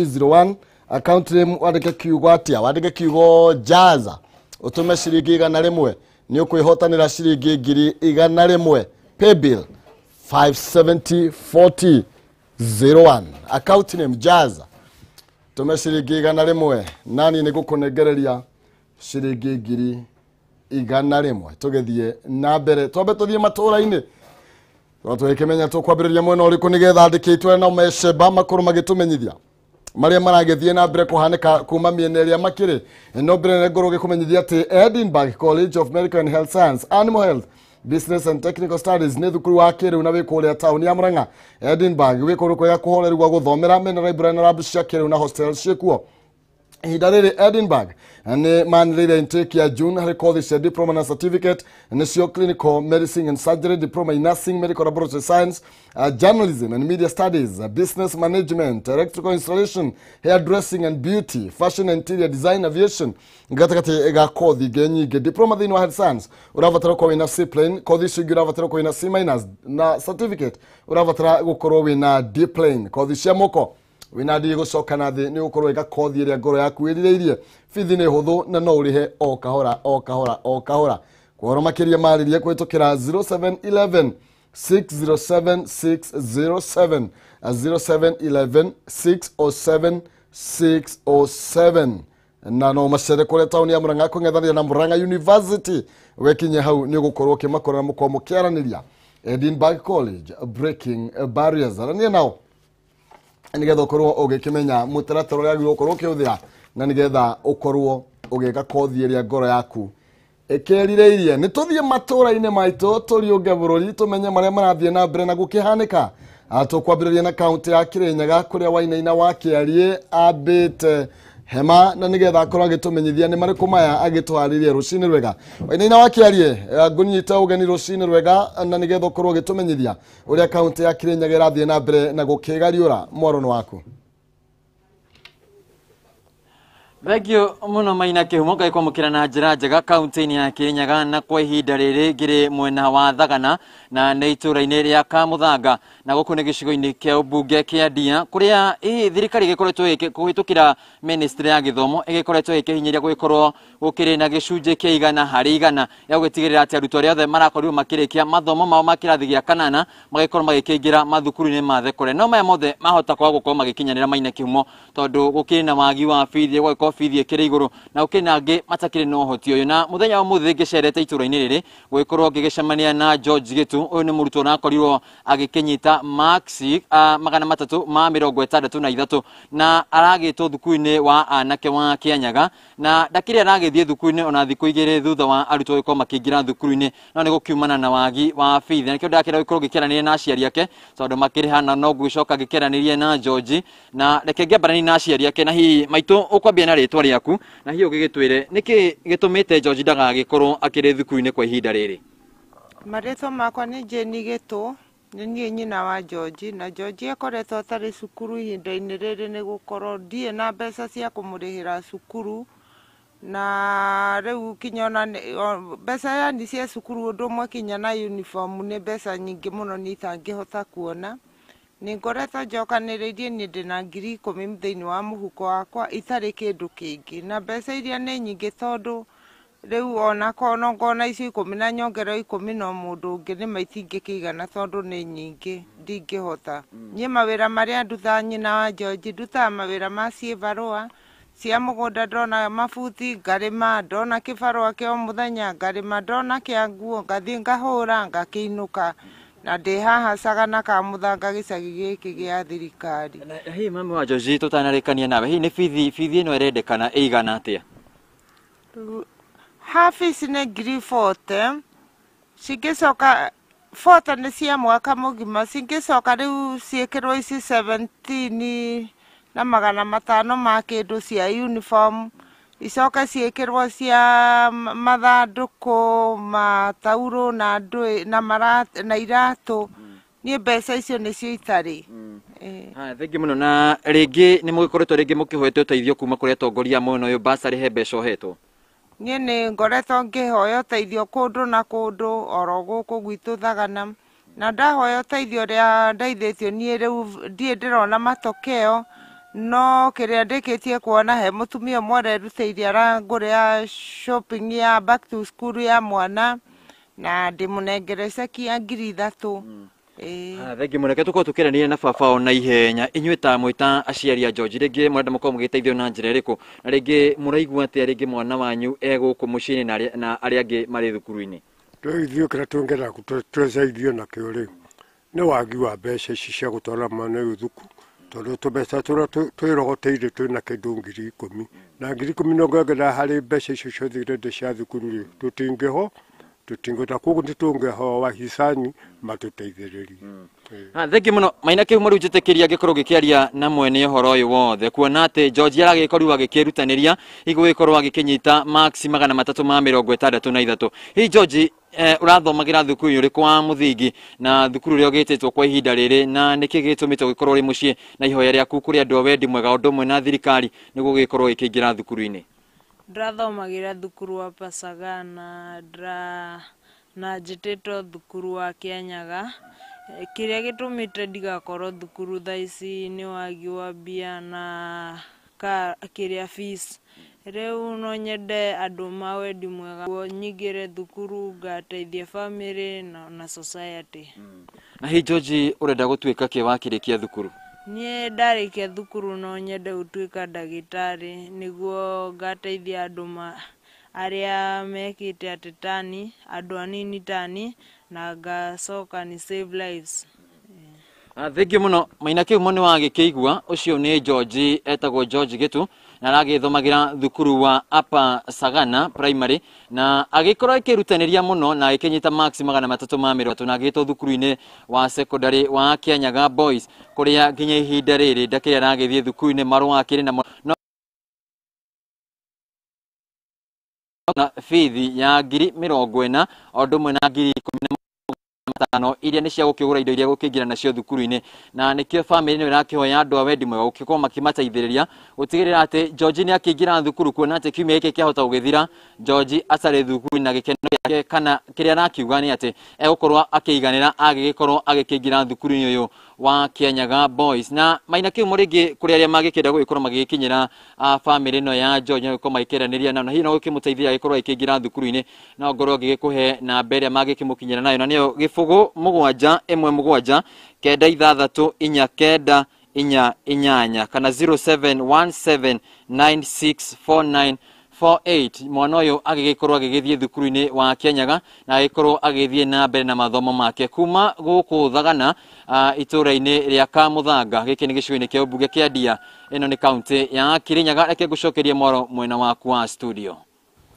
3001 account name wandike kiugo atia wandike kiugo jaza utume ciringi 100 ni ukwihotanira ciringi 100 pay bill 5704001 account name jaza tume ciringi 100 nani ni gukunegereria ciringi 100 tugethie na mbere twambe tuthie Matuura-Ini twekemenya tukwambiriria mwena uriku nigetha andikitwe na meceba makuru magitumenyithia maria maragethie na mbere kuhanika kuma miene ria makiri no mbere ngoro gikumenyithia ati Edinburgh College of Medical and Health Science Animal Health Business and Technical Studies ni thukuru wa kiriu na wikuria town ya Murang'a Edinburgh wikuru kwega kuhoreru gwa guthomera mena library na lab cia kiriu na hostels ciekuo Hidalere Edinburgh and manlile intake ya June hari college ya diploma na certificate and sio clinical medicine and surgery diploma in nursing medical laboratory science journalism and media studies business management electrical installation hairdressing and beauty fashion and interior design aviation gatakati ega kothi genyige diploma thini wa health science uravatara kwa wina C plane kothi shigi uravatara kwa wina C minus na certificate uravatara gukorwo wina D plane kothi cia moko wina ndi gucoka na thi ni ukorwo ega kothi ria ngoro yaku irireirie fithi ni huthu na no urihe o kahora kworo makiria maririe kwitukira 0711 607 607 0711 607 607 na no macere kule town ya Murang'a kung'ethanira na Murang'a University wekinye hau ni gukorwo kimakora mukomo kiaraniria Edinburgh College breaking barriers arania nao nigetha ukorwo ugikimenya mutaratara uria agirwo ukorwo ukiuthira na nigetha ukorwo ugika kothi iria ngoro yaku ikerireirie ni tuthie Matuura-Ini maitu turiunge bururi tumenye maria marathie na mbere na gukihanika tukwambiriria na county ya Kirinyaga kuria Wainaina wa Kiarie abite hema na nigetha akorwo agitumenyithia ni mariku maya agitwaririe rucini rwega Wainaina wa Kiarie ngunyita ugeni rucini rwega na nigetha ukorwo agitumenyithia uria county ya Kirinyaga irathie na mbere na gukigariura mworono waku Thegio muno maina kihumo kai kwamukira na njira njega kaunti-ini ya Kirinyaga na kwa ihinda riri ngiri mwena wa Thagana na nĩ itũra-inĩ ria Kamuthanga na gũkũ nĩ gĩcigo-inĩ kĩa ũmbunge kĩa Ndia kũrĩa thirikari ĩgĩkoretwo kũhĩtũkĩra ministry ya gĩthomo ĩgĩkoretwo ĩkĩhinyĩria gũgĩkorwo gũkĩrĩ na gĩcunjĩ kĩa 100% ya gũtigĩrĩra atĩ arutwo arĩa othe marakorirwo makĩrĩkia mathomo mao ma kĩrathi gĩa kanana magĩkorwo magĩkĩingĩra mathukuru-inĩ ma thekore no maya mothe mahota kwaga gũkorwo magĩkinyanĩra maina kihumo tondũ gũkĩrĩ na wagi wa bithi gũgĩkorwo bithi ĩkĩrĩ igũrũ na gũkĩrĩ na angĩ matakĩrĩ na ũhoti ũyũ na mũthenya wa ũmũthĩ ngĩcerete itũra-inĩ rĩrĩ gũgĩkorwo ngĩgĩcemania na George Gitu ũyũ nĩ mũrutwo ũrakorirwo agĩkĩnyita maksi 363 na aragĩtwo thukuru-inĩ wa anake wa Kianyaga na ndakĩrĩ aragĩthiĩ thukuru-inĩ ona thikũ igĩrĩ thutha wa arutwo gũkorwo makĩingĩra thukuru-inĩ no nĩ gũkiumana na wagi wa bithi nakĩo ndakĩrĩ gũkorwo ngĩkĩaranĩria na aciari ake tondũ makĩrĩhana no ngũgĩcoka ngĩkĩaranĩrie na George na reke ngĩambaranie na aciari ake na hihi maitũ ũkwambia na rĩtwa rĩaku na hihi ũgĩgĩtwĩre nĩkĩ gĩtũmĩte George ndagagĩkorwo akĩrĩ thukuru-inĩ kwa ihinda rĩrĩ Marĩtwa makwa nĩ Jeni Gitu nĩ niĩ nyina wa George na George akoretwo atarĩ cukuru ihinda-inĩ rĩrĩ nĩ gũkorwo ndirĩ na mbeca cia kũmũrĩhĩra cukuru na rĩu kinya ona mbeca yani cia cukuru ũndũ ũmwe kinya na uniform nĩ mbeca nyingĩ mũno nĩ itangĩhota kuona nĩ ngoretwo njokanĩrĩirie niĩ ndĩna 10,000 thĩinĩ wa mũhuko wakwa itarĩ kĩndũ kĩngĩ na mbeca iria nĩ nyingĩ tondũ rĩu ona ngona icio 10 na nyongero 10 no mũndũ ũngĩ nĩ maitingĩkĩigana tondũ nĩ nyingĩ ndingĩhota niĩ mawĩra marĩa ndutha nyina wa George ndutaga mawĩra ma ciĩbarũa cia mũgũnda ndona mabuti ngarĩma ndona kĩbarũa kĩa mũthenya ngarĩma ndona kĩa nguo ngathiĩ ngahũra ngakĩinũka na ndĩ haha Sagana Kamuthanga gĩcagi gĩkĩ gĩa thirikari hihi mami wa George tũtanarĩkania nawe hihi nĩ bithi ĩno ĩrendekana ĩigana atĩa Hafiz nĩ 40 cingĩcoka 40 nĩ cia mwaka mũgima cingĩcoka rĩu ciĩkĩrwo ici 17 na 500 ma kĩndũ cia uniform icoka ciĩkĩrwo cia mathandũkũ mataurũ na ndũĩ na iratũ niĩ mbeca icio nĩcio itarĩ thengi mũno na rĩngĩ nĩ mũgĩkoretwo rĩngĩ mũkĩhoete ũteithio kuma kũrĩ atongoria mwena ũyũ basarĩ he mbeca ũhetwo niĩ nĩ ngoretwo ngĩhoya ũteithio kũndũ na kũndũ oro gũkũ gwitũ Thagana na ndahoya ũteithio ũrĩa ndeithĩtio niĩ rĩu ndiĩ ndĩrona matokeo no kiria ndikitie kuona he mutumia mwana ruteirie arangurira shopping ya back to school ya mwana na ndimunengere ceki ya 3,000. Thengi muneke tuko tukirania na baba ona ihenya inyuĩ ta mwita aciari a George ringi mwenda mukorwo mugiteithio na njĩra ĩrĩkũ na ringi muraigua atĩa ringi mwana wanyu egũkũ mũciĩ-inĩ na arĩa angĩ marĩ thukuru-inĩ? Ithuĩ kĩrĩa tũngĩenda twecaithio nakĩo rĩ nĩ wagi wa mbeca ici cia gũtwara mwana ũyũ thukuru, tondũ tũmbeca tũrĩa twĩrogoteire twĩna kĩndũ 10,000 na 10,000 no ngengera harĩ mbeca icio ciothe irenda cia thukuru rĩ tũtingĩho tutingota koguo nitũngĩho wahisani matuteithĩrĩrie. Thengi mũno Maina Kĩhumo rĩu njĩtĩkĩria angĩkorwo gĩkĩaria na mwene ũhoro ũyũ wothe kuona atĩ George aragĩkorwo agĩkĩrutanĩria igũgĩkorwo agĩkĩnyita max 363. Hihi George ũrathomagĩra thukuru ũrĩkũ wa mũthingi na thukuru ũrĩa ũgĩtĩtwo kwa ihinda rĩrĩ na nĩkĩ gĩtũmĩte gũgĩkorwo ũrĩ mũciĩ na ihoya rĩaku kũrĩ andũ a wendi mwega ũndũ ũmwe na thirikari nĩguo gĩkorwo gĩkĩingĩra thukuru-inĩ? Ndathomagira thukuru wa Pasagana na njĩtĩtwo thukuru wa Kĩanyaga. Kĩrĩa gĩtũmĩte ndigakorwo thukuru thaa ici nĩ wagi wa mbia na kĩrĩa fees. Rĩu no nyende andũ ma wendi mwega nyingĩre thukuru ngateithie family na society. Na hihi George ũrenda gũtuĩka kĩ wakĩrĩkia thukuru? Niĩ ndarĩkia thukuru no nyende gũtuĩka ndagĩtarĩ nĩguo ngateithia andũ arĩa mekĩte atĩ tani, andũ anini tani na ngacoka ni save lives. Thengi mũno Maina Kĩhumo nĩ wagĩkĩigua ũcio nĩ George etagwo George Gĩtu na aragĩthomagira thukuru wa Upper Sagana Primary na agĩkorwo akĩrutanĩria mũno na agĩkĩnyita max 330 na agĩtwo thukuru-inĩ wa secondary wa Kĩanyaga Boys kũrĩa nginya ihinda rĩrĩ ndakĩrĩa aragĩthiĩ thukuru-inĩ marũa akĩrĩ na fithi ya 40,000 o ũndũ ũmwe na 15,000 iria nĩ cia gũkĩgũra indo iria gũkĩingĩra nacio thukuru-inĩ na nĩkĩo family nĩ ĩrakĩhoya andũ a wendi mwega gũgĩkorwo makĩmateithĩrĩria gũtigĩrĩra atĩ George nĩ akĩingĩra thukuru kuona atĩ kiumia gĩkĩ kĩahota gũgĩthira George acarĩ thukuru na gĩkeno gĩake kana kĩrĩa arakiuga nĩ atĩ egũkorwo akĩiganĩra agĩgĩkorwo agĩkĩingĩra thukuru-inĩ ũyũ wa Kĩanyaga Boys. Na Maina Kĩhumo rĩngĩ kũrĩ arĩa magĩkĩenda gũgĩkorwo magĩkinyĩra family ĩno ya George na gũkorwo magĩkĩranĩria na hihi no gũkĩmũteithia agĩkorwo agĩkĩingĩra thukuru-inĩ no ngorwo ngĩgĩkũhe namba ĩrĩa magĩkĩmũkinyĩra nayo na nĩyo 0717 93649 kana 0717964948. Mwana ũyũ agĩgĩkorwo agĩgĩthiĩ thukuru-inĩ wa Kĩanyaga na agĩkorwo agĩthiĩ na mbere na mathomo make kuma gũkũ Thagana itũra-inĩ rĩa Kamũthanga. Gĩkĩ nĩ gĩcigo-inĩ kĩa ũmbunge kĩa Ndia, ĩno nĩ kaunti ya Kĩrĩnyaga. Reke ngũcokerie mwaro mwena waku wa studio.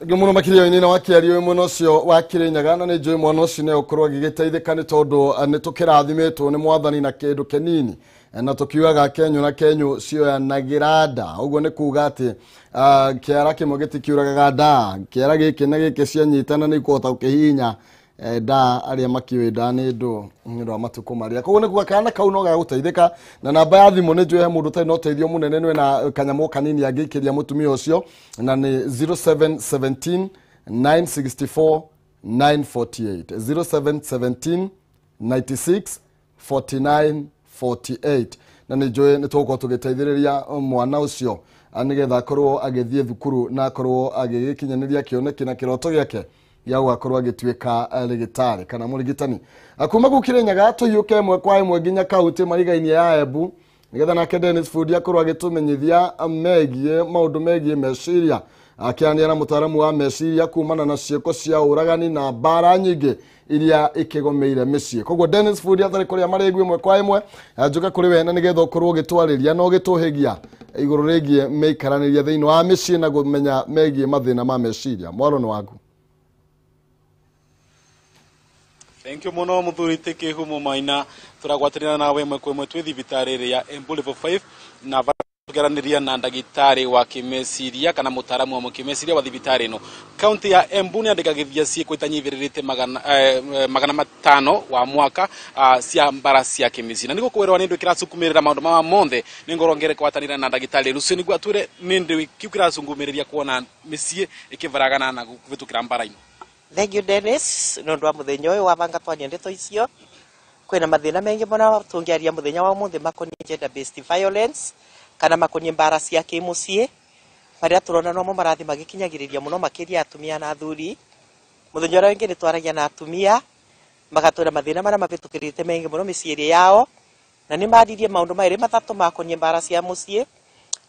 Mũno makĩria na wakĩario mwena ũcio wa Kĩrĩnyaga na nĩ njũĩ mwana ũcio nĩ ũkorwo agĩgĩteithĩka nĩ tondũ nĩ tũkĩrathimitwo nĩ mwathani na kĩndũ kĩnini na tũkiugaga Kenyũ na Kenyũ cioyanagĩra nda. Ũguo nĩ kuuga atĩ kĩara kĩmwe gĩtikiũragaga nda, kĩara gĩkĩ na gĩkĩ cianyitana nĩ ikũhota gũkĩhihinya nda arĩa makiũĩ nda nĩ ndũ wa matukũ marĩa. Koguo nĩ kuuga kana kau no gagũteithĩka na namba ya thimũ nĩ njũĩ he mũndũ ũtarĩ na ũteithio mũnene nĩ na kanyamũ kanini angĩikĩria mũtumia ũcio na nĩ 0717 964 948 0717 96 49 48 na nĩ njũĩ nĩ tũgũkorwo tũgĩteithĩrĩria mwana ũcio nĩgetha akorwo agĩthiĩ thukuru na akorwo agĩgĩkinyanĩria kĩoneki na kĩroto gĩake gĩa gũgakorwo agĩtuĩka rĩgĩtarĩ kana mũrigitani. Kuma kũu Kĩrĩnyaga tũhiũke ĩmwe kwa ĩmwe nginya kaunti marigainie ya Embu nĩgetha nake Dennis Fudi akorwo agĩtũmenyithia megiĩ maũndũ megiĩ meciria akĩaranĩria na mũtaaramu wa meciria kumana na ciĩko cia ũragani na mbara nyingĩ iria ikĩgomeire mĩciĩ. Koguo Dennis Fudi atarĩ kũrĩa marĩ ĩmwe kwa ĩmwe njoka kũrĩ we na nĩgetha ũkorwo ũgĩtwarĩria na ũgĩtũhĩgia igũrũ rĩgiĩ mĩikaranĩrie thĩinĩ wa mĩciĩ na kũmenya megiĩ mathĩna ma meciria. Mwaro nĩ waku. Thank you muno muthuri Kĩhumo Maina. Turagwatanĩra nawe ĩmwe kwa ĩmwe twĩ thibitarĩ ĩrĩa ya Embu level 5 na tugeranĩria na ndagĩtarĩ wa kĩmeciria kana mũtaaramu wa kĩmeciria wa thibitarĩ ĩno. Kaunti ya Embu nĩ andĩkagithia ciĩko itanyivĩrĩrĩte 500 wa mwaka cia mbara cia kĩmeciria. Na nĩguo kwĩrwo nĩ ndũ kĩracukumĩrĩra maũndũ ma monthe nĩ ngoro ngere kwatanĩra na ndagĩtarĩ Lucy nĩguo atwĩre nĩ ndũ kĩracungumĩrĩria kuona mĩciĩ ĩkĩvaragana na kũvĩtũkĩra mbara ino. Thank you Dennis no ndo muthenya uyu wabanga twanya ndeto icio kwina mathina mengi bona tungiaria muthenya wa muthi makoni gender based violence kana makonye mbara cia kimucie maria turona no marathi magikinyagiriria muno makiria atumia na athuri. Muthenya uria wingi ni twaragia na atumia magatwira mathina maria mabitukirite mengi muno miciiri yao, na ni maririe maundu mairi mathatu makonye mbara cia mucie,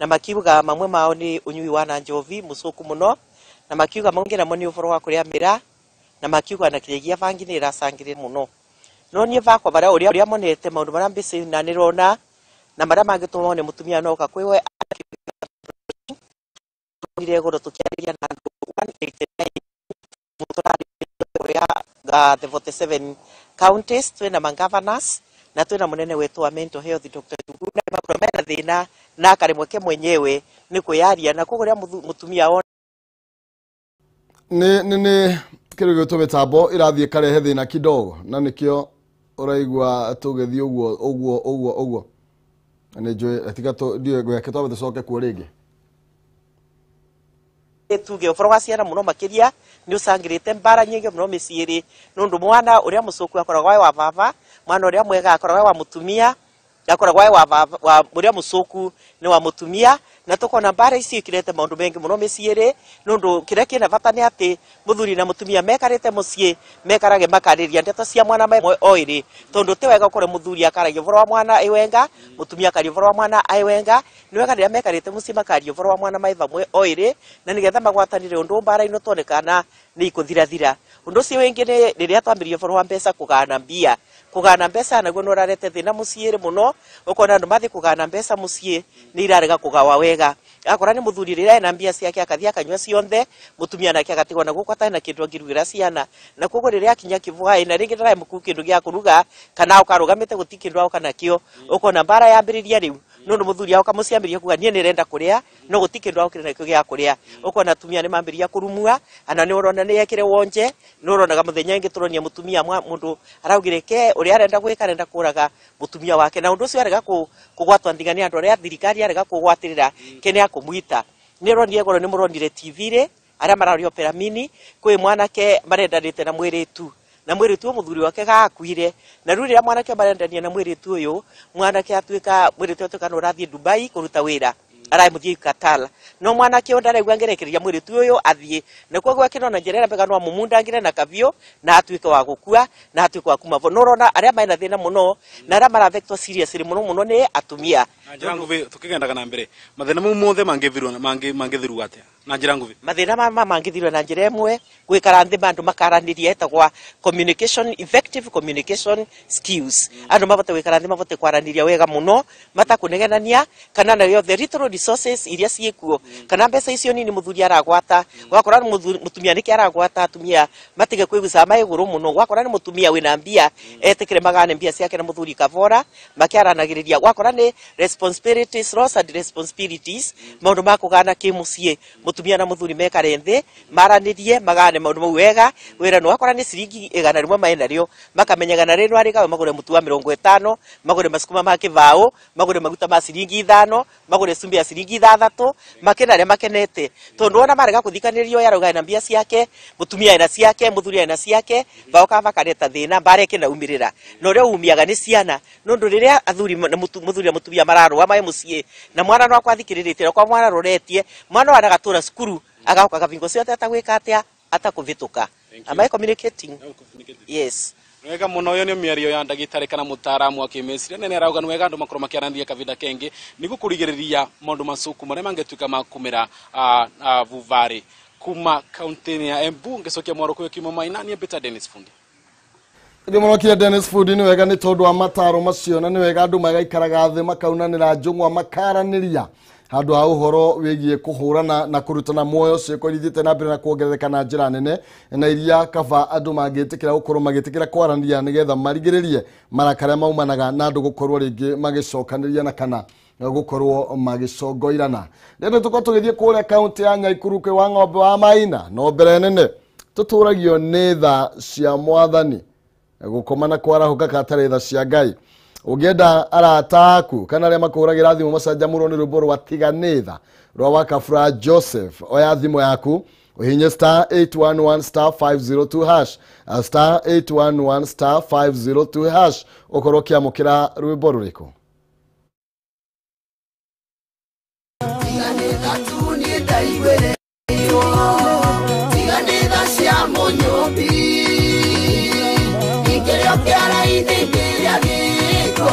na makiuga mamwe mao ni unyui wa na njovi mucuku muno, na makiuga maungi namo ni uvoro wa kuria mira, na makiuga na kiregia bangi ni iracangire muno. No nie vakwa baria uria monete maundu maria mbici na nirona na maria mangituma ne mutumia noka kwiwe ngire goro tukiariria na andu 189 mutura the 47 counties twina governors na twina munene wetu wa mental health Dr. Tuguna mapromena thina na karimwe ke mwenyewe ni kuyaria na kuguria mutumia ona ni kirigyo to mitambo irathie karehe thina kidogo na nikio uraigwa tugethi uguo ni njui atika to dio gwake to bethoke ku ringi tuge uforo wa ciana muno makiria ni usangirite mbara nyingi muno miciiri nundu mwana uria mucuku akoragwa wa baba mwana uria mwega akoragwa wa mutumia akoragwa wa baba wa uria mucuku ni wa mutumia na tukona mbara ici ikirete maundu mengi muno miciiri nundu kiria kina bata ni ati muthuri na mutumia mekarite mucii mekarage makariria ndeto cia mwana mai oiri tondu ti wega ukore muthuri akaragia uvoro wa mwana iwenga mutumia akaria uvoro wa mwana aiwenga ni wega riria mekarite mucii makaria uvoro wa mwana mai vamwe oiri na nigetha magwatanire undu mbara ino tonekana ni ikuthirathira. Undu ucio wingi ni riria twambirie uvoro wa mbeca kugana mbeca naguo no rarete thina muciiri muno ukona andu mathi kugana mbeca mucii ni irarega kugawa wega akora ni muthuri riria ena mbia ciake akathia akanywa cionthe mutumia nake agatigwo na guko atana kindu angirugira ciana na koguo riria akinya kivwai na ringi ndara muku kindu gia kuruga kana ukarugamite guti kindu auka nakio ukona mbara yambiriria riu nundu muthuri auka muciambiria kuga nie nirenda kuria no guti kindu aukire nakio gia kuria ukona atumia ni mambiria kurumua ana ni urona ni yekire wonje ni uronaga muthenya ingi turonia mutumia mundu araugire ke uria arenda gwika arenda kuraga mutumia wake na undu ucio arega kugwatwa nthigani andu aria thirikari arega kugwatirira kene akumuita ni ronire goro ni muronire TV ri aria marario peramini kwi mwanake marendanite na mwiritu na mwiritu muthuri wake gakuire na riu riria mwanake marendania na mwiritu uyu mwanake atuika mwiritu atuika no rathie Dubai kuruta wira arai muthii Qatar no mwanake onda raigwa ngerekeria mwiritu uyu athie na koguo akinona njerera mbega no mumunda ngire na kavio na atuike wa gukua na atuike wa kumavo no rona aria maina thina muno na aria maravektwa seriously muno ni atumia na njira nguvi tukigendaga na mbere mathina mau mothe mangithirwo atia na njira nguvi mathina mangithirwo na njira imwe gwikara nthi bandu makaraniria etagwa communication effective communication skills andu mavote gwikara nthi mavote kwaraniria wega muno matakunegenania kana na the little resources iria ciikuo kana mbeca icio nini muthuri aragwata gwakora mutumia niki aragwata atumia matige kwiguca mai iguru muno gwakora ni mutumia wina mbia etikire magane mbia ciake na muthuri kavora makiaranagiriria gwakora ni responsibilities loss and responsibilities maundu makugana kimucie mutumia na muthuri mekare nthi maranirie magane maundu mau wega wira no gwakora ni ciringi 100 maina rio makamenyagana rino ariga magure mutu wa 50 magure masukuma ma kivao magure maguta ma ciringi 5 magure cumbi ya ciringi 6 makenare makenete tondu ona marega kuthikanirio yaroga na mbia ciake mutumia ina ciake muthuri ina ciake baoka makareta thina bareke na umirira no rio umiaga ni ciana nundu riria athuri na muthuri mutumia mararwa mai mucie na mwana no akwathikiriritira kwa mwana roretie mwana wanaga tura cukuru agauka kavingo cio atagwika atia atakuvituka am I communicating yes wega muno yo ni miario ya ndagitari kana mutaaramu wa kimeciria nene arauga ni wega andu makoro makiaranĩria kavinda kengi nigu kurigiriria maundu macuku maria mangetuika makumira vuvari kuma kaunti ya Embu ngicokia mwaro kuyo kimo maina ni Peter Dennis Fundi ndi munokia Dennis Fundi ni wega ni tondu wa mataro macio na ni wega andu magaikaraga thi makaunanira njungwa makaraniria handu ha uhoro wigie kuhurana na kurutana moyo ciiko ithite na mbere na kuongerereka na njira nene na iria kava andu mangitikira gukorwo magitikira kwaranĩria nigetha marigiririe marakara maumanaga na andu gukorwo ringi magicokaniria na kana gukorwo magicongoirana ndio tuko tugithie kure county ya Nyaikuru kwi wa ng'ombe wa Maina no mbere nene tuturagio ni tha cia mwathani gukomana kwarahuka katare tha cia Ngai ugenda arataku kana ria makuragira thimu macanjamuro ni rwimbo rwa tiganitha rwa wakafra Joseph oya thimu yaku uhinye *811*502# *811*502# ukorokia mukira rwimbo ruriko Gatuni ndaigwere tiganitha cia munyobi ikirio kiara-ini ngiria giko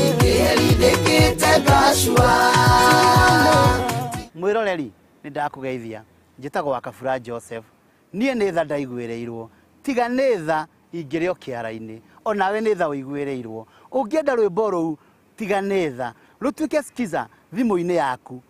ikiherithikite ngacua. Mwiroreri ni ndakugeithia njitagwo wa Kabura Joseph nie nĩ tha ndaiguĩrĩirwo tiga nĩ tha ingĩrĩ o kĩara-inĩ onawe nĩ tha ũiguĩrĩirwo ũngĩenda rwĩmbo rũu tiga nĩ tha rũtuĩke skiza thimũ-inĩ yaku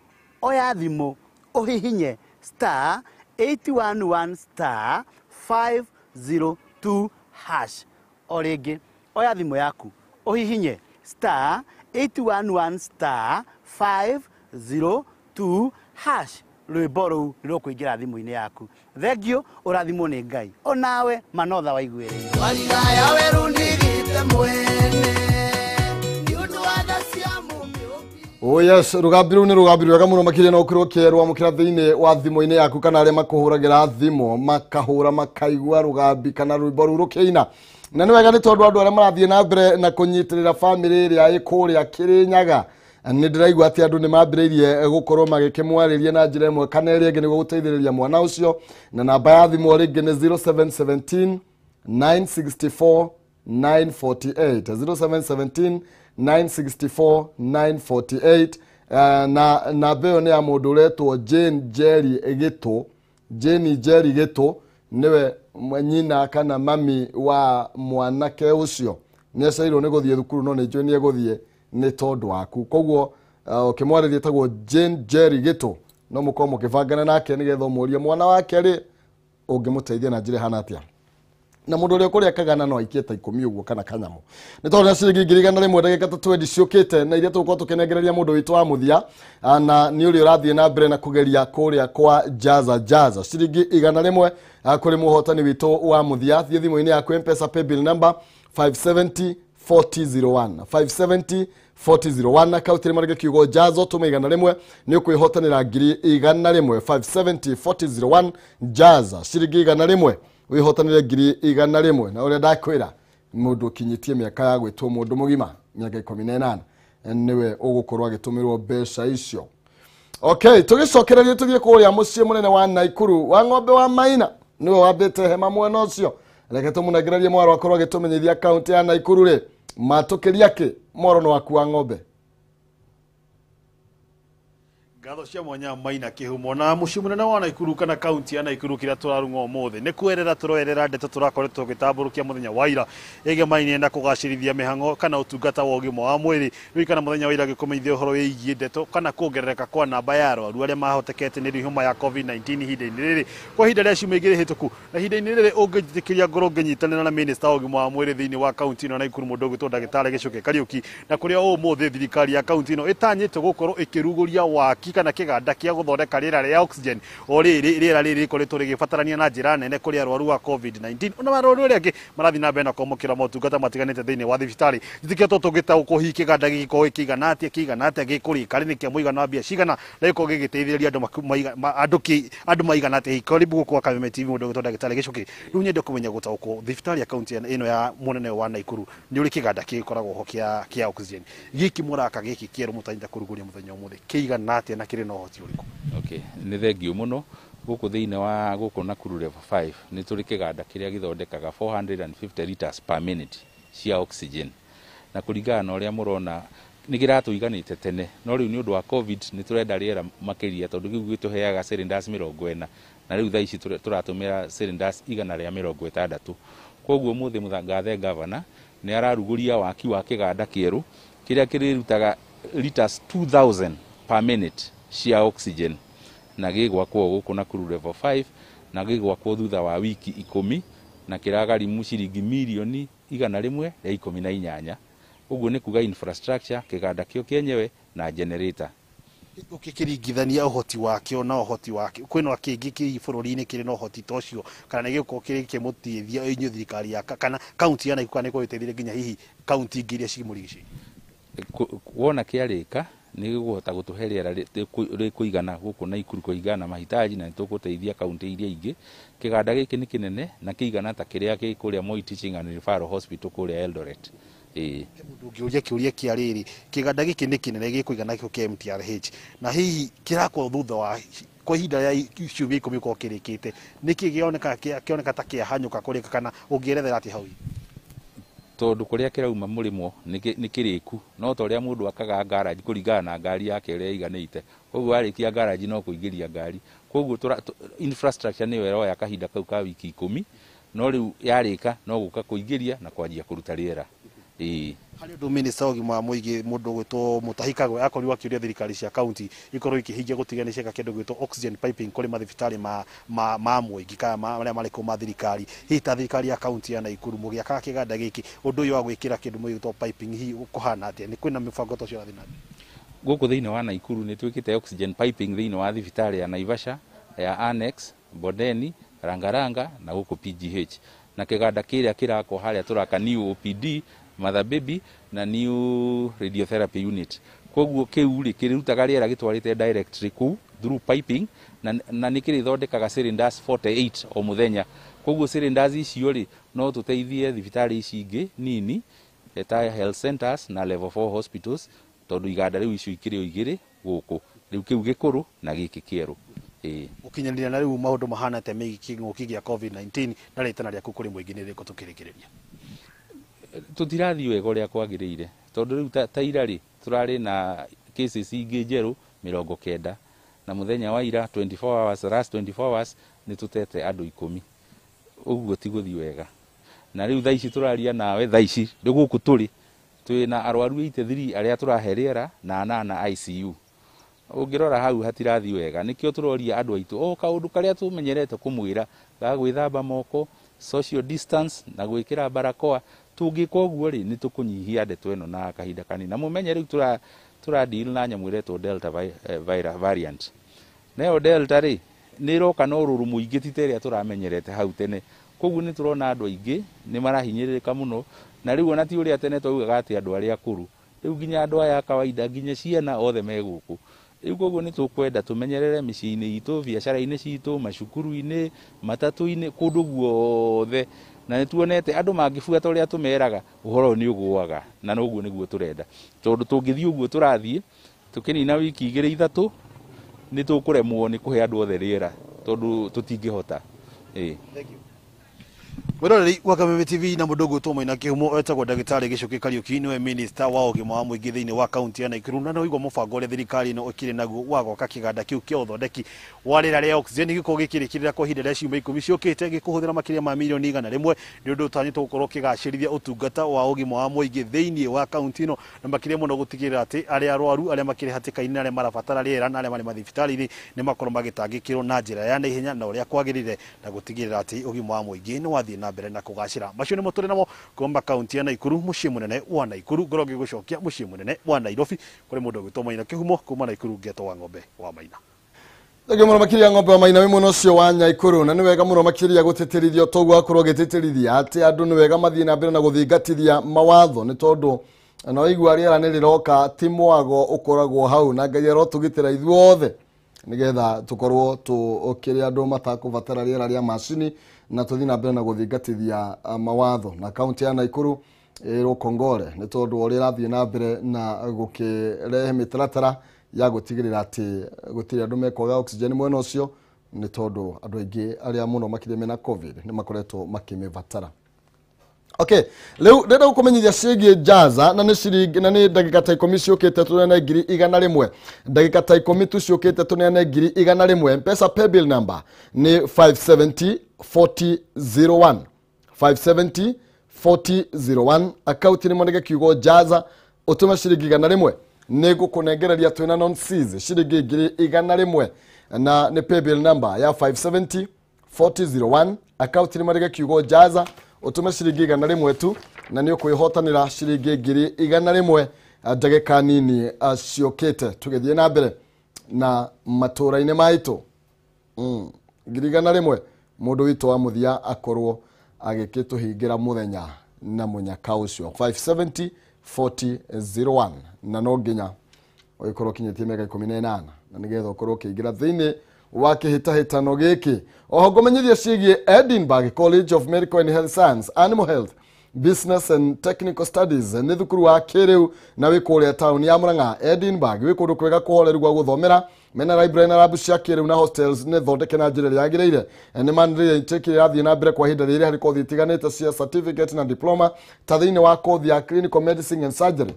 oya thimũ ũhihinye star 811 star 502 hash o rĩngĩ oya thimũ yaku ũhihinye star 811 star 502 hash rwĩmbo rũu rũkũingĩra thimũ-inĩ yaku. Thengio ũrathimwo nĩ Ngai onawe manotha waiguĩrĩirwo. Warigaya werũ nĩgĩte mwene nĩũndũ wa tha cia mũmĩũmbi. Oh yes, rugambi rũu nĩ rugambi rwega mũno makĩria no ũkĩrwo kĩerwo mũkĩra thĩinĩ wa thimũ-inĩ yaku kana arĩa makũhũragĩra thimũ makahũra makaigua rugambi kana rwĩmbo rũu rũkĩina. Na nĩ wega nĩ tondũ andũ arĩa marathiĩ na mbere na kũnyitĩrĩra bamĩrĩ ĩrĩa ĩkũrĩa Kĩrĩnyaga nĩ ndĩraigua atĩ andũ nĩ mambĩrĩirie gũkorwo magĩkĩmwarĩria na njĩra ĩmwe kana ĩrĩa ĩngĩ nĩguo gũteithĩrĩria mwana ũcio, na namba ya thimũ rĩngĩ nĩ 0717 964 948 0717 964 948. Na namba ĩyo nĩ ya mũndũ ũretwo Jane Jerry Gĩtũ niwe nyina kana mami wa mwanake ũcio nĩ acairwo nĩ gũthiĩ thukuru no nĩ njũĩ nĩ egũthiĩ nĩ tondũ waku. Koguo ũkĩmwarĩria tagwo Jane Jerry Gĩtũ no mũkorwo mũkĩbangana nake nĩgetha ũmũrie mwana wake rĩ ũngĩmũteithia na njĩra hana atĩa. Na mũndũ ũrĩa kũrĩa kagana no aikie ta 10 ũguo kana kanyamũ. Nĩ tondũ ciringi 100 ndagĩka 20 ciũkĩte na iria tũgũkorwo tũkĩnengereria mũndũ witũ wa mũthia na nĩ ũrĩa ũrathiĩ na mbere na kũgeria kũrĩa kwa Jaza ciringi 100 kũrĩ mũhotani witũ wa mũthia. Thiĩ thimũ-inĩ yaku M-Pesa paybill number 570 4001 570 4001 akaunti marĩge kiugo Jazo tũma 100 nĩ ũkwĩhotanĩra 100 570 4001 Jaza ciringi 100 wihotanire 100 na ũrĩa ndakwĩra mũndũ kinyĩtie mĩaka ya gwĩtwo mũndũ mũgima mĩaka 18 niwe ũgũkorwo agĩtũmĩrwo mbeca icio. Okay, tũgĩcokereria tũthiĩ kũrĩa mũciĩ mũnene wa Naikuru wa ng'ombe wa Maina niwe wambĩte hema mwena ũcio. Reke tũmũnengererie mwaro akorwo agĩtũmenyithia akaunti ya Naikuru rĩ matũkĩria kĩ mwaro no waku wa ng'ombe. Ngatho cia mwanya Maina Kĩhumo na mũciĩ mũnene wa Naikuru kana kaunti ya Naikuru kĩrĩa tũrarung'a ũmũthĩ nĩ kwerera tũroerera ndeto tũrakoretwo tũgĩtambũrũkia mũthenya wa ira ĩgemainie na kũgacĩrithia mĩhang'o kana ũtungata wa ũgima wa mwĩrĩ. Rĩu kana mũthenya wa ira gĩkũmeithia ũhoro wĩgiĩ ndeto kana kuongerereka kwa namba ya arwaru arĩa mahotekete nĩ homa ya COVID-19 ihinda-inĩ rĩrĩ kwa ihinda rĩa ciumia 2 hĩtũku. Na ihinda-inĩ rĩrĩ ũngĩjĩtĩkĩria ngoro ngĩnyitanĩra na minista wa ũgima wa mwĩrĩ thĩinĩ wa kaunti ĩno ya Naikuru mũndũ ũgĩtwo ndagĩtarĩ Gĩcũke Kariũki, na kũrĩa ũmũthĩ thirikari ya kaunti ĩno ĩtanyĩte gũkorwo ĩkĩrugũria waki kana kĩganda kĩa gũthondeka rĩera rĩa oxygen o rĩera rĩrĩ rĩkoretwo rĩgĩbatarania na njĩra nene kũrĩ arwaru wa COVID-19 ona arwaru arĩa angĩ marathiĩ na mbere na kwamũkĩra motungata matiganĩte thĩinĩ wa thibitarĩ. Tũtikĩtwo tũgĩtaũkwo hihi kĩganda gĩgĩkorwo kĩigana atĩa gĩkũrĩka rĩ kĩa mũigana wa mbia cigana na gĩkorwo gĩgĩteithĩrĩria andũ maigana atĩa. Karibu gũkũ Kameme TV mũndũ ũgĩtwo ndagĩtarĩ Gĩcũke. Rĩu nyende kũmenya gũtaũkwo thibitarĩ ya kaunti ĩno ya mũnene wa Naikuru nĩ ũrĩ kĩganda gĩkoragwo ho kĩa oxygen gĩkĩ mũraka gĩkĩ kĩerũ mũtanyĩte kũrugũria mũthenya ũmũthĩ kĩigana atĩa na kĩrĩ na ũhoti ũrĩkũ? Okay, nĩ thengio mũno gũkũ thĩinĩ wa gũkũ Nakuru level 5 nĩ tũrĩ kĩganda kĩrĩa gĩthondekaga 450 liters per minute cia oxygen, na kũringana na ũrĩa mũrona nĩ kĩratũiganĩte tene no rĩu nĩ ũndũ wa covid nĩ tũrenda rĩera makĩria tondũ kĩu gĩtũheaga cylinders 40 na rĩu thaa ici tũratũmĩra cylinders 160. Koguo mũthĩ mũthangathe governor nĩ ararugũria waki wa kĩganda kĩerũ kĩrĩa kĩrĩrutaga liters 2000 per minute cia oxygen na gĩgwakwo gũkũ Nakuru level 5 na gĩgwakwo thutha wa wiki 10 na kĩragarimu ciringi mirioni 118. Ũguo nĩ kuga infrastructure kĩganda kĩo kĩenyewe na generator. Ũkĩringithania ũhoti wakĩo na ũhoti wake kwĩna kĩngĩ kĩ bũrũri-inĩ kĩrĩ na ũhoti ta ũcio kana nĩ gĩkorwo kĩrĩ kĩmũteithia inyuĩ thirikari ya kana kaunti ya Naikuru nĩ gũteithĩrĩria nginya hihi kaunti ingĩ iria cimũrigicĩirie? Wona kĩarĩka nĩ gũkũhota gũtũhe rĩera rĩkũigana gũkũ Naikuru kũigana mahitaji na nĩtũgũteithia kaunti iria ingĩ. Kĩganda gĩkĩ nĩ kĩnene na kĩigana ta kĩrĩa kĩ kũrĩa Moi Teaching and Referral Hospital kũrĩa Eldoret. Ngĩũria kĩũria kĩa rĩrĩ, kĩganda gĩkĩ nĩ kĩnene gĩkũigana kĩo kĩa MTRH, na hihi kĩrakorwo thutha wa kwa ihinda rĩa ciumia 10 gũkorwo kĩrĩkĩte, nĩkĩ kĩoneka ta kĩahanyũka kũrĩka, kana ũngĩerethera atĩ hau? Tondũ kũrĩa kĩrauma mũrĩmo nĩ kĩrĩku, no ta ũrĩa mũndũ akaga ngaraji kũringana na ngari yake ĩrĩa ĩiganĩte. Koguo warĩkia ngaraji no kũingĩria ngari. Koguo infrastructure nĩyo ĩroya kahinda kau ka wiki 10, no rĩu yarĩka no gũka kũingĩria na kwanjia kũruta rĩera. Harĩ ũndũ minista ũgima wa mũingĩ mũndũ gwĩtwo Mutahi Kagwe akorirwo akĩũria thirikari cia kaunti ikorwo ikĩhingia gũtigana ciĩka kĩndũ gwĩtwo oxygen piping kũrĩ mathibitarĩ ma mũingĩ kana marĩa marĩ kũu ma thirikari. Hihi ta thirikari ya kaunti ya Naikuru mũgĩakaga kĩganda gĩkĩ, ũndũ ũyũ wa gwĩkĩra kĩndũ gwĩtwo piping hihi kũhana atĩa? Nĩ kwĩna mĩbango ta ũcio ũrathiĩ na mbere? Gũkũ thĩinĩ wa Naikuru nĩ twĩkĩte oxygen piping thĩinĩ wa thibitarĩ ya Naivasha, ya Annex, Bondeni, Rangaranga na gũkũ PGH. Na kĩganda kĩrĩa kĩrakwo harĩa tũraka new OPD, Mother Baby na new radiotherapy unit. Koguo kĩu rĩ kĩrutaga rĩera gĩtwarĩte directly kuu through piping na nĩ kĩrĩthondekaga cylinders 48 o mũthenya. Koguo cylinders icio rĩ no tũteithie thibitarĩ ici ingĩ nini ta health centers na level 4 hospitals, tondũ iganda rĩu icio ikĩrĩ o igĩrĩ gũkũ. Rĩu kĩu gĩkũrũ na gĩkĩ kĩerũ. Ũkinyanĩria na rĩu maũndũ mahana ta megiĩ kĩng'ũki gĩa COVID-19 na rĩtana rĩaku kũrĩ mũingĩ nĩ rĩkũ tũkĩrĩkĩrĩria? Tũtirathiĩ wega ũrĩa kwagĩrĩire, tondũ rĩu ta ira rĩ tũrarĩ na cases ingĩ njerũ 90, na mũthenya wa ira 24 hours, last 24 hours nĩ tũtete andũ 10. Ũguo ti gũthiĩ wega. Na rĩu thaa ici tũraria nawe, thaa ici gũkũ tũrĩ twĩna arwaru 83 arĩa tũrahe rĩera na 8 ICU. Ũngĩrora hau hatirathiĩ wega, nĩkĩo tũroria andũ aitũ o kaũndũ karĩa tũmenyerete kũmwĩra ga gwĩthamba moko, social distance na gwĩkĩra barakoa. Tũngĩka ũguo rĩ nĩ tũkũnyihia ndeto ĩno na kahinda kanini. Na mũmenye rĩu tũradeal na nyamũ ĩretwo Delta variant. Nayo Delta rĩ nĩ ĩroka na ũrũrũ mũingĩ ti ta ĩrĩa tũramenyerete hau tene. Koguo nĩ tũrona andũ aingĩ nĩ marahinyĩrĩrĩka mũno, na rĩu ona ti ũrĩa tene twaugaga atĩ andũ arĩa akũrũ. Rĩu nginya andũ aya kawaida nginya ciana othe me gũkũ. Rĩu koguo nĩ tũkwenda tũmenyerere mĩciĩ-inĩ itũ, biacara-inĩ citũ, macukuru-inĩ, matatũ-inĩ, kũndũ guothe. Na nĩ tuonete andũ mangĩbuata ũrĩa tũmeraga ũhoro nĩ ũgũaga, na noguo nĩguo tũrenda. Tondũ tũngĩthiĩ ũguo tũrathiĩ tũkĩnina wiki 2-3 nĩ tũkũremwo nĩ kũhe andũ othe rĩera, tondũ tũtingĩhota. Mwĩroreri wa Kameme TV na mũndũ gwĩtwo Maina Kĩhumo etagwo ndagĩtarĩ Gĩcũkĩ Kariũki, nĩwe minista wa ũgima wa mũingĩ thĩinĩ wa kaunti ya Naikuru, na nĩguo mũbango ũrĩa thirikari ĩno ĩkĩrĩ naguo wa gwaka kĩganda kĩu kĩa ũthondeki wa rĩera rĩa oxygen gĩkorwo gĩkĩrĩkĩrĩra kwa ihinda rĩa ciumia 10 ciũkĩte, gĩkũhũthĩra makĩria ma mirioni 100 nĩ ũndũ ũtanyĩtwo gũkorwo kĩgacĩrithia ũtungata wa ũgima wa mũingĩ thĩinĩ wa kaunti ĩno, na makĩria mũno gũtigĩrĩra atĩ arĩa arwaru arĩa makĩrĩ hatĩka-inĩ na arĩa marabatara rĩera na arĩa marĩ mathibitarĩ-inĩ nĩ makorwo magĩtangĩkĩrwo na njĩra ya naihenya na ũrĩa kwagĩrĩire, na gũtigĩrĩra atĩ ũgima wa mũingĩ nĩ wathiĩ na mbere na kũgacĩra. Macio nĩmo tũrĩ namo kuma kaunti ya Naikuru, mũciĩ mũnene wa Naikuru. Ngoro ngĩgũcokia mũciĩ mũnene wa Nairobi kũrĩ mũndũ gwĩtwo Maina Kĩhumo kuma Naikuru, ngetwo wa ng'ombe wa Maina. Thegio mũno makĩria ng'ombe wa Maina wĩ mũno ũcio wa Naikuru, na nĩ wega mũno makĩria gũtĩtĩrithio toguo akorwo gĩtĩtĩrithia atĩ andũ nĩ wega mathiĩ na mbere na gũthingatithia mawatho, nĩ tondũ no igua rĩera nĩ rĩroka ti mwago ũkoragwo hau, na Ngai arotũgitĩra ithuothe nĩgetha tũkorwo tũkĩrĩ andũ matakũbatara rĩera rĩa macini na tũthiĩ na mbere na gũthingatithia mawatho. Na kaunti ya Naikuru rũkongore nĩ tondũ ũrĩa ĩrathiĩ na mbere na gũkĩrehe mĩtaratara ya gũtigĩrĩra atĩ gũtirĩ andũ mekwaga oxygen mwena ũcio, nĩ tondũ andũ aingĩ arĩa mũno makĩria mena covid nĩ makoretwo makĩmĩbatara. Okay, leo ndenda gũkũmenyithia ciĩgiĩ Jaza na nĩ ndagĩka ta 10 ciũkĩte tũneane 100,000, ndagĩka ta 10 tu ciũkĩte tũneane 100,000. Mpesa paybill number nĩ 570-4001 570-4001. account nĩ moneke kiugo Jaza, ũtũme ciringi 100 nĩ gũkũnengereria twĩna non-seas ciringi 100 na nĩ paybill number ya 570-4001. account nĩ moneke kiugo Jaza, utume ciringi 100 tu na nĩ ũkwĩhotanĩra ciringi 100 ndagĩka nini ciũkĩte. Tũgĩthiĩ na mbere na matũra-inĩ maitũ 100 mũndũ witũ wa mũthia akorwo agĩkĩtũhingĩra mũthenya na mũnyaka ũcio 570-4001, na no nginya ũgĩkorwo kinyĩtie mĩaka 18 na nĩgetha ũkorwo ũkĩingĩra thĩinĩ wa kĩhĩtahĩtano gĩkĩ. Oho ngũmenyithia ciĩgiĩ Edinburgh College of Medical and Health Science, Animal Health Business and Technical Studies nĩ thukuru wa kĩrĩu na wĩ kũrĩa taũni ya Murang'a Edinburgh wĩ kũndũ kwega kũhoreru gwa gũthomera mena library na lab cia kĩrĩu na hostels nĩ thondeke na njĩra ĩrĩa yagĩrĩire nĩ manĩrĩire itĩki rathiĩ na mbere kwa ihinda rĩrĩ harĩ kothi itiganĩte cia certificate na diploma ta thĩinĩ wa kothi ya clinical medicine and surgery,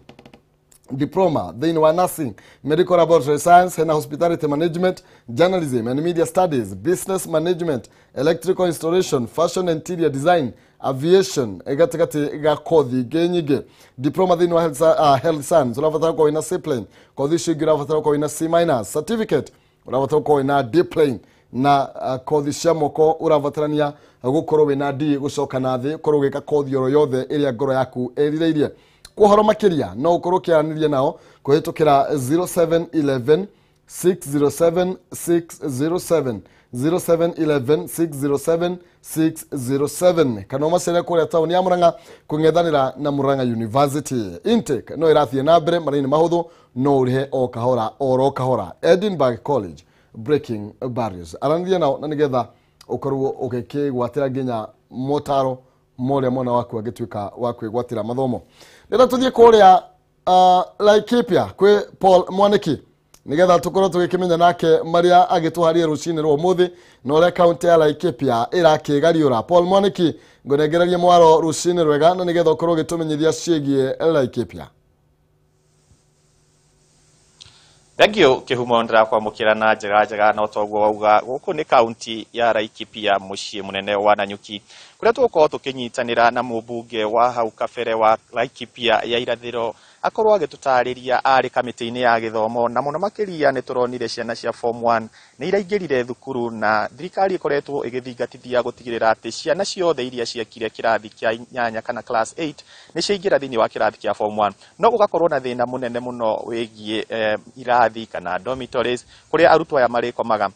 diploma thĩinĩ wa nursing, medical laboratory science and hospitality management, journalism and media studies, business management, electrical installation, fashion interior design, aviation gatagatĩ ga kothi ingĩ nyingĩ. Diploma thĩinĩ wa health science ũrabatara gũkorwo wĩna C plane, kothi icio ingĩ ũrabatara gũkorwo wĩna C minus, certificate ũrabatara gũkorwo wĩna D plane na kothi cia moko ũrabatarania gũkorwo wĩna D gũcoka na thĩ ũkorwo ũgĩka kothi oro yothe ĩrĩa ngoro yaku ĩrirĩirie. Kuhoro makiria no ukorwo kiaranirie nao kuhitukira 0711 607 607 0711 607 607 kana umacere kuria tauni ya Murang'a kung'ethanira na Murang'a University. Intake no irathie na mbere marĩinĩ mahũthũ no ũrihe o kahora oro kahora. Edinburgh College, breaking barriers. Aranirie nao na nigetha ukorwo ũgĩkĩgwatĩra nginya motaro moria mwana waku agĩtuĩka wa kwĩgwatĩra mathomo. Nĩgetha tũthiĩ kũrĩa Laikipia kwĩ Paul Mwaniki nigetha tukorwo tugĩkĩmenya nake marĩa agĩtũharia rũcinĩ rwa ũmũthĩ na ũrĩa kaunti ya Laikipia ĩrakĩgariũra. Paul Mwaniki ngũnengeragia mwaro rũcinĩ rwega na nigetha ũkorwo ũgĩtũmenyithia ciĩgiĩ Laikipia. Thengio kihumo ndĩrakwamũkĩra na njega na ũtoguo wauga gũkũ nĩ kaunti ya Laikipia mũciĩ mũnene wa Nanyuki kũrĩa tũgũkorwo tũkĩnyitanĩra na mũmbunge wa hau kabere wa Laikipia ya irathĩro akorwo agĩtũtarĩria arĩ kamĩtĩ-inĩ ya gĩthomo na mũno makĩria nĩ tũronire ciana cia form 1 nĩ iraingĩrire thukuru na thirikari ĩkoretwo ĩgĩthingatithia gũtigĩrĩra atĩ ciana ciothe iria ciakire kĩrathi kĩa 8 kana class 8 nĩ ciaingĩra thĩinĩ wa kĩrathi kĩa form 1 no gũgakorwo na thĩna mũnene mũno wĩgiĩ irathi kana dormitories kũrĩa arutwo aya marĩkomaga.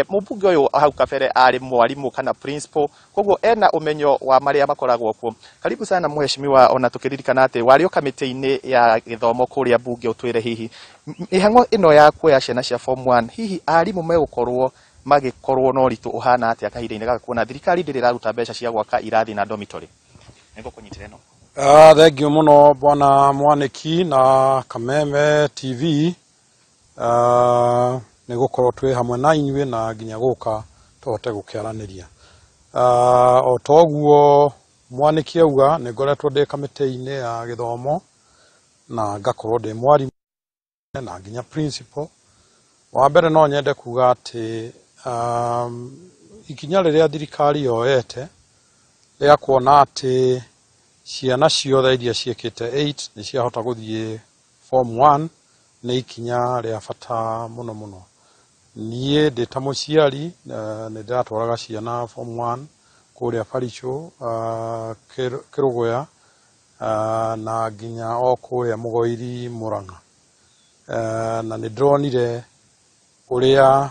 Mũmbunge ũyũ hau kabere arĩ mwarimũ kana principal koguo ena umenyo wa marĩa makoragwo kuo. Karibu sana mheshimiwa, ona tũkĩririkana atĩ warĩ kamĩtĩ-inĩ ya gĩthomo kũrĩa bunge ũtwĩre hihi mĩhang'o ĩno ya kuoya ciana cia form 1 hihi arimũ megũkorwo magĩkorwo na ũritũ ũhana atĩa kahinda-inĩ gaka kuona thirikari ndĩrĩ ĩraruta mbeca cia gwaka irathi na dormitory. Nĩngũkũnyitĩra ĩno. Thengio mũno bwana Mwaniki na Kameme TV nĩgũkorwo twĩ hamwe na inyuĩ na nginya gũka tũhote gũkĩaranĩria. O toguo Mwaniki auga nĩ ngoretwo ndĩ kamĩtĩ-inĩ ya gĩthomo na ngakorwo ndĩ mwarimũ na nginya principal. Wa mbere no nyende kuga atĩ ikinya rĩrĩa thirikari yoete rĩa kuona atĩ ciana ciothe iria ciĩkĩte 8 nĩ ciahota gũthiĩ form 1 nĩ ikinya rĩa bata mũno mũno. Niĩ ndĩ ta mũciari nĩ ndĩratwaraga ciana form 1 kũrĩa Paricho Kĩrũgũya na nginya o kũrĩa Mũgoiri Murang'a. Na nĩ ndĩronire ũrĩa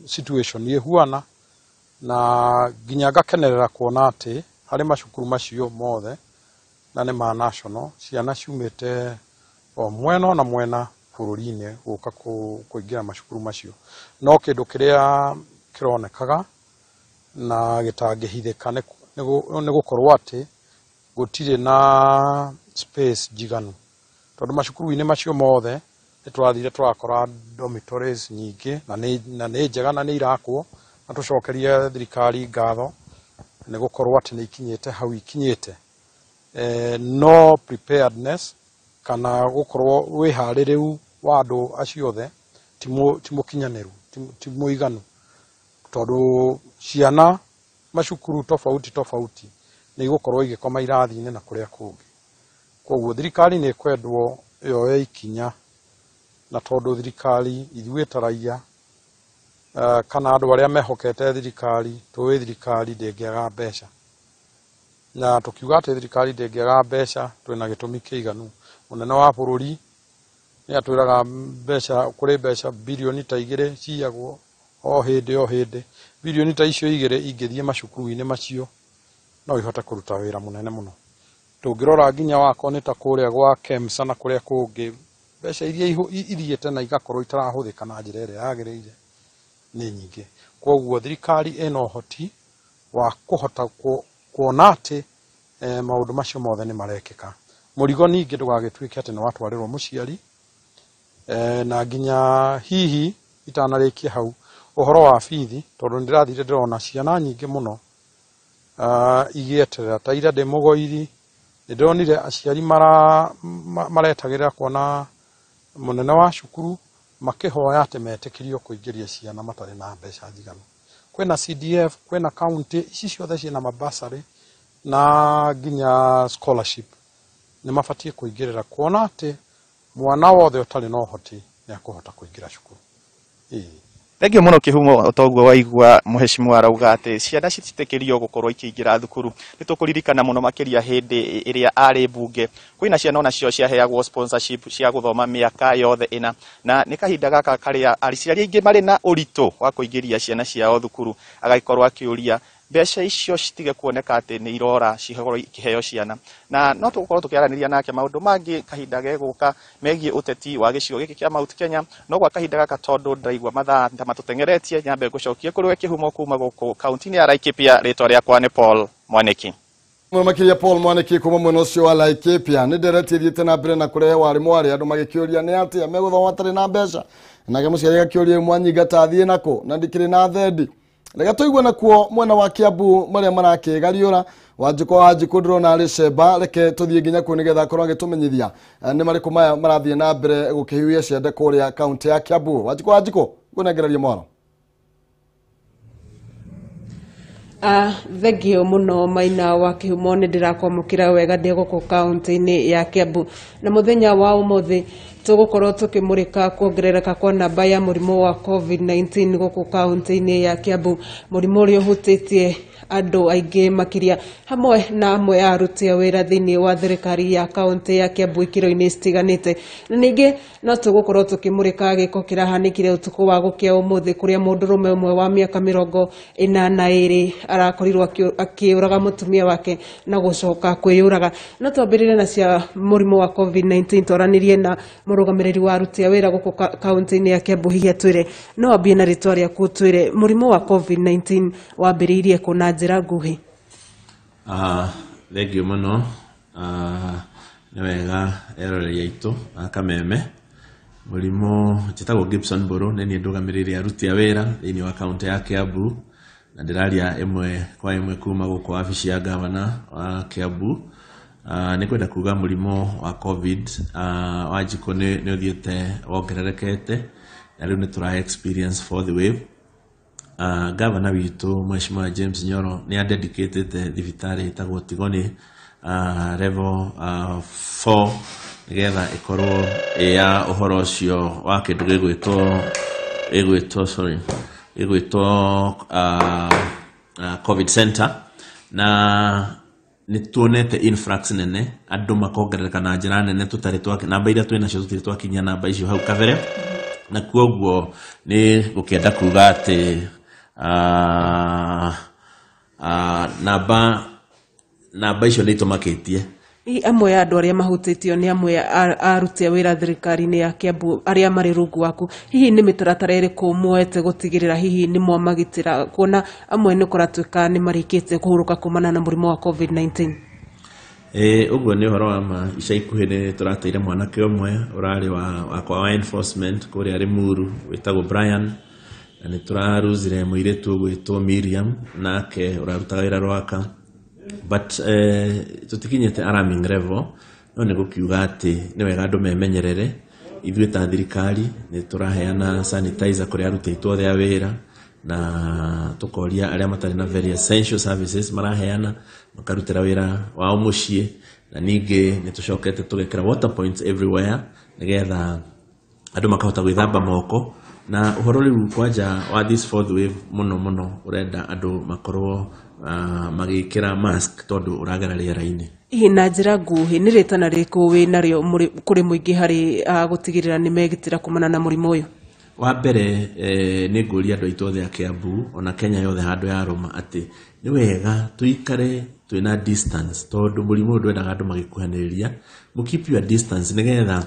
situation ĩhuana na nginya ngakenerera kuona atĩ harĩ macukuru macio mothe na nĩ ma national ciana ciumĩte o mwena na mwena bũrũri-inĩ gũka kũingĩra macukuru macio. No kĩndũ kĩrĩa kĩronekaga na gĩtangĩhithĩka nĩ gũkorwo atĩ gũtirĩ na space njiganu tondũ macukuru-inĩ macio mothe nĩ tũrathire tũrakora dormitories nyingĩ na nĩ njega na nĩ irakwo na tũcokerie thirikari ngatho nĩ gũkorwo atĩ nĩ ikinyĩte hau ikinyĩte. No preparedness kana gũkorwo wĩharĩrĩu wa andũ acio othe ti mũkinyanĩru ti mũiganu tondũ ciana macukuru tofauti nĩ igũkorwo igĩkoma irathi-inĩ na kũrĩa kũngĩ. Koguo thirikari nĩ kwendwo yoe ikinya na tondũ thirikari ithuĩ ta raiya kana andũ arĩa mehokete thirikari tũĩ thirikari ndĩngĩaga mbeca na tũkiuga atĩ thirikari ndĩngĩaga mbeca twĩna gĩtũmi kĩiganu. Mũnene wa bũrũri nĩ atwĩraga mbeca kũrĩ mbeca bilioni ta 2 ciagwo o hĩndĩ bilioni ta icio 2 ingĩthiĩ macukuru-inĩ macio no ihote kũruta wĩra mũnene mũno. Tũngĩrora nginya wako nĩ ta kũrĩa gwa KEMSA na kũrĩa kũngĩ mbeca iria ithiĩte na igakorwo itarahũthĩka na njĩra ĩrĩa yagĩrĩire nĩ nyingĩ. Koguo thirikari ĩna ũhoti wa kũhota kuona atĩ maundu macio mothe ni marekeka murigo ningi ndugagituike ati ni watwarirwo muciari na nginya hihi itanarikia hau uhoro wa bithi tondu ndirathire ndirona ciana nyingi muno igieterera ta ira ndemugoiri ndironire aciari maretagirira kuona munene wa cukuru makihoya ati metikirio kuingiria ciana matari na mbeca njiganu kwena CDF kwena county ici ciothe ciina mabasari na nginya scholarship ni mafatie kuingirira kuona ati mwana wothe utari no hoti ni akuhota kuingira cukuru. Thengio muno Kihumo toguo waigua muheshimiwa arauga ati ciana cititikirio gukorwo ikiingira thukuru nitukuririkana muno makiria hindi iria ari bunge kwina ciana ona cio ciaheagwo sponsorship cia guthoma miaka yothe ina na ni kahinda gaka karia ariciari aingi mari na urito wa kuingiria ciana ciao thukuru agaikorwo akiuria mbeca icio citige kuoneka ati ni irora cihoro ikiheo ciana na no tugukorwo tukiaraniria nake maundu mangi kahinda geguka megie uteti wa gicigo giki kia Mount Kenya no gwa kahinda gaka tondu ndaigua mathaa matutengeretie nyambe gucokia kuri we Kihumo kuma guku kaunti ya Laikipia ritwa riakwa ni Paul Mwaniki Makiria Paul Mwaniki kuma mwena ucio wa Laikipia ni nderetiriete na mbere na kurehe warimu aria andu magikiuria ni atia meguthoma atari na mbeca nake muciari gakiuria mwanyiga tathie nako na ndikiri na thendi rega tuigwe nakuo mwena wa Kiambu maria marakigariura Wanjiku ndirona ari cemba reke tuthie nginya ku nigetha korwo agitumenyithia ni mariku maya marathie na mbere gukihiuia ciende kuria kaunti ya Kiambu. Wanjiku kunegereria mwaro. Thengio muno Maina wa Kihumo ni ndirakwamukira wega ndi guku kaunti-ini ya Kiambu na muthenya wa umuthi tugukorwo tukimurika kuongerereka kwa namba ya murimu wa COVID-19 guku kaunti-ini ya Kiambu murimu uria uhutitie andu aingi makiria hamwe na amwe aruti a wira thiini wa thirikari ya kaunti ya Kiambu ikiro-ini citiganite na ningi no tugukorwo tukimurika giko kirahanikire utuku wa gukia umuthi kuria mundurume umwe wa miaka 82 arakorirwo akiuraga mutumia wake na gucoka kwiyuraga no twambirire na cia murimu wa COVID-19 toranirie na murugamiriri wa aruti a wira guku kaunti-ini ya Kiambu hihi atwire no ambie na ritwa riaku twire murimu wa COVID-19 wambiriirie kuna njira nguhi. Thengio muno ni wega eroreri aitu Kameme murimu njitagwo Gibson Buru ni ndugamiriri aruti a wira thiini wa kaunti ya Kiambu na ndiraria imwe kwa imwe kuma guku wabici ya gavana wa Kiambu ni kwenda kuga murimu wa COVID Wanjiku ni uthiete wongererekete na riu ni tura experience for the wave. Gavana witu Mheshimiwa James Nyoro ni dedicated thibitari itagwo Tigoni level 4 nigetha ikorwo ya uhoro ucio wa kindu igwitwo COVID center na ni tuonete influx nene andu makongerereka na njira nene tutari twa namba iria twina cio tutari twakinya namba icio hau kabere na kuoguo ni gukienda kuga ati namba icio ni tumakitie amwe ya andu aria mahutitio ni amwe aruti a wira thirikari-ini ya Kiambu aria mari rungu waku hihi ni mitaratara iriku muete gutigirira hihi ni mwamagitira kuona amwe ni kuratwika ni marikite kuhuruka kumana na murimu wa COVID-19 uguo ni uhoro wa ma ica ikuhi ni turateire mwanake umwe urari wa enforcement kuria Rimuru witagwo Brian na ni turaruzire muiretu gwitwo Miriam nake urarutaga wira rwaka but tutikinyete alarming level no ni gukiuga ati ni wega andu memenyerere ithuĩ ta thirikari ni turaheana sanitizer kuri aruti aitũ othe a wira na tukoria aria matari na very essential services maraheana makarutira wira wao muciĩ na ningi ni tucokete tugekira water points everywhere nigetha andu makahota gwithamba moko na uhoro riu kwanja wa this fourth wave muno urenda andu makorwo magikira mask tondu uragera riera-ini na njira nguhi ni ritana riku wi nario kuri muingi hari gutigirira ni megitira kumana na murimu uyu wa mbere ni nguria andu aitu othe a Kiambu ona Kenya yothe handu ya roma ati ni wega tuikare twina distance tondu murimu ndu endaga andu magikuhaniriria mu keep your distance nigetha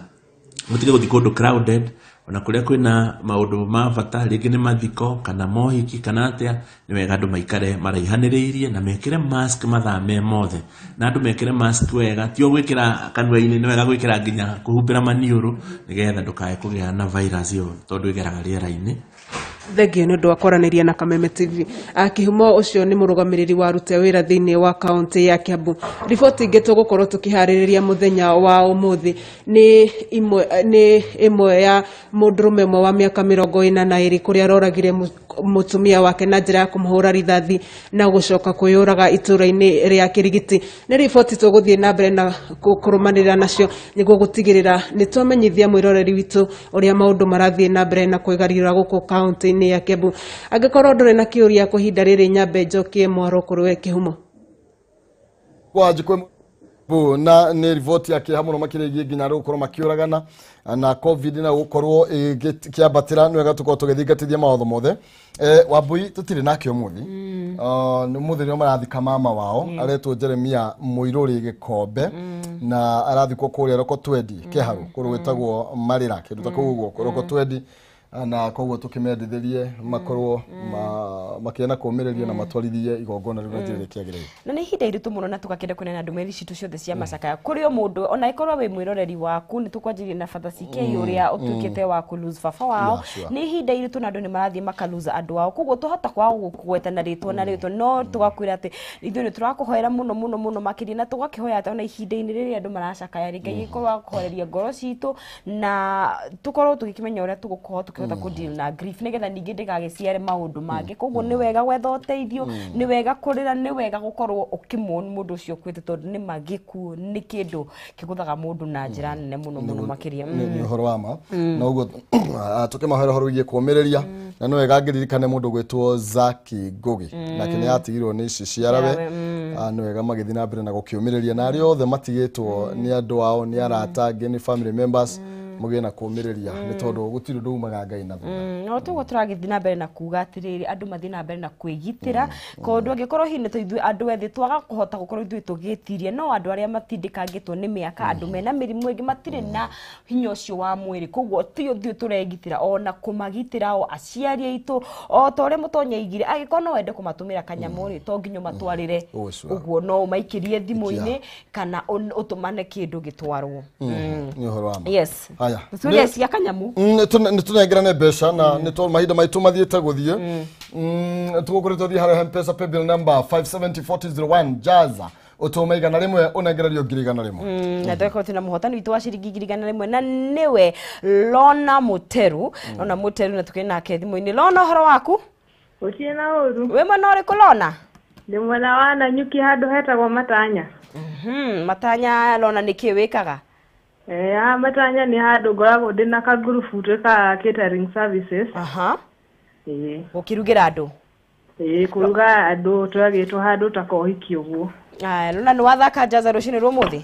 mutige guthi kundu crowded ona kuria kwina maundu ma bata ringi ni mathiko kana mohiki kana atia ni wega andu maikare maraihaniriirie na mekire mask mathaa me mothe na andu mekire mask wega tio gwikira kanua-ini ni wega gwikira nginya kuhumbira maniuru nigetha ndukae kugia na virus iyo tondu igeraga riera-ini. Thengio nĩ ũndũ wa kwaranĩria na Kameme TV. Kihumo ũcio nĩ mũrũgamĩrĩri wa aruti a wĩra thĩinĩ wa kaunti ya Kiambu. Riboti ingĩ tũgũkorwo tũkĩharĩrĩria mũthenya wa ũmũthĩ nĩ ĩmwe ya mũndũrũme ũmwe wa mĩaka 42 kũrĩa aroragire mũtumia wake na njĩra ya kũmũhũra rithathi na gũcoka kwĩyũraga itũũra-inĩ rĩa Kĩrigiti. Nĩ riboti tũgũthiĩ na mbere na kũrũmanĩrĩra nacio nĩguo gũtigĩrĩra nĩ twamenyithia mwĩroreri witũ ũrĩa maũndũ marathiĩ na mbere na kwĩgarũra gũkũ kaunti-inĩ ya Kiambu. Angĩkorwo ndũrĩ na kĩũria kwa ihinda rĩrĩ nyambe njokie mwaro kũrĩ Kĩhumo. Na nĩ riboti ya kĩeha mũno makĩria nginya gũkorwo makĩũragana na covid na gũkorwo kĩambatĩra nĩ wega tũkorwo tũgĩthingatithia mawatho mothe. Wambui tũtirĩ nakĩo mũthĩ nĩ mũthĩ nĩo marathika mama wao aretwo Jeremia Mũirũrĩ Gĩkombe na arathikwo kũrĩa Roko Twendi Kĩharũ kũrĩa gwĩtagwo Marĩra kĩndũ ta kũu ũguo Roko Twendi na koguo tukimendithĩrie makorwo makiena kũmĩrĩria na matwarithie igongona rĩu na njĩra kĩagĩrĩire. Na nĩ ihinda iritũ mũno na tũgakĩenda kũnena ndũmĩrĩri citũ ciothe cia macakaya kũrĩ o mũndũ ona ikorwo wĩ mwĩroreri waku nĩ tũkwanjĩrĩria na bata CK ũrĩa ũtuĩkĩte wa kũlose baba wao. Nĩ ihinda iritũ na andũ nĩ marathiĩ makaluza andũ wao koguo tũhota kwaga gũkũgweta na rĩtwa no tũgakwĩra atĩ ithuĩ nĩ tũrakũhoera mũno makĩria na tũgakĩhoya atĩ ona ihinda-inĩ rĩrĩa andũ maracakaya Ngai gĩkorwo akũhoreria ngoro citũ na tũkorwo tũgĩkĩmenya ũrĩa tũgũkorwo hota kudeal na grief nigetha ningĩ ndĩgagĩciare maũndũ mangĩ koguo nĩ wega gwetha ũteithio nĩ wega kũrĩra nĩ wega gũkorwo ũkĩmwona mũndũ ũcio ũkuĩte tondũ nĩ magĩkuo nĩ kĩndũ kĩgũthaga mũndũ na njĩra nene mũno makĩria nĩ ũhoro wa ma na ũguo tũkĩmahoera ũhoro wĩgiĩ kũũmĩrĩria na nĩ wega ngĩririkane mũndũ gwĩtwo Zaki Ngugi nake nĩ atigirwo nĩ ici ciarawe nĩ wega magĩthiĩ na mbere na gũkĩũmĩrĩria na arĩa othe matigĩtwo nĩ andũ ao nĩ arata angĩ nĩ family members mugena kũmĩrĩria nĩ tondũ gũtirĩ ũndũ umaga Ngai na thutha. No tũguo tũragĩthiĩ na mbere na kuga atĩrĩrĩ andũ mathiĩ na mbere na kwĩgitĩra tondũ angĩkorwo hihi nĩ ithuĩ andũ ethĩ twaga kũhota gũkorwo ithuĩ tũgĩtirie no andũ arĩa matindĩkangĩtwo nĩ mĩaka andũ mena mĩrimũ ĩngĩ matirĩ na hinya ũcio wa mwĩrĩ koguo ti ithuĩ tũregitĩra ona kũmagitĩra o aciari aitũ o ta ũrĩa mũtonya igire angĩkorwo no wende kũmatũmĩra kanyamũ to nginya matwarĩre ũguo no maikĩrie thimũ-inĩ kana ũtũmane kĩndũ gĩtwarwo. Nĩ ũhoro wa ma. Yes. Nĩ cia kanyamu nĩ tũnengerane mbeca na nĩ tondũ mahinda maitũ mathiĩte gũthiĩ tũgũkoretwo thiĩ harĩa M-Pesa paybill number 5704001 jaza ũtũma igana rĩmwe ũnengererio ngiri igana rĩmwe na tũkorwo twĩna mũhotani witũ wa ciringi ngiri igana rĩmwe na nĩwe Lona Muteru na tũkĩrĩ nake thimũ-inĩ. Lona ũhoro waku? Gũtirĩ na ũru. Wĩ mwena ũrĩkũ Lona? Ndĩ mwena wa Nanyuki handũ hetagwo Matanya. Matanya Lona nĩkĩ wĩkaga? Matanya nĩ handũ ngoragwo ndĩ na kagurubu twĩkaga catering services. Gũkĩrugĩra andũ? Kũruga andũ twagĩtwo handũ ta kohiki ũguo. Lona nĩ wathaka jaza rũcinĩ rũmũthĩ?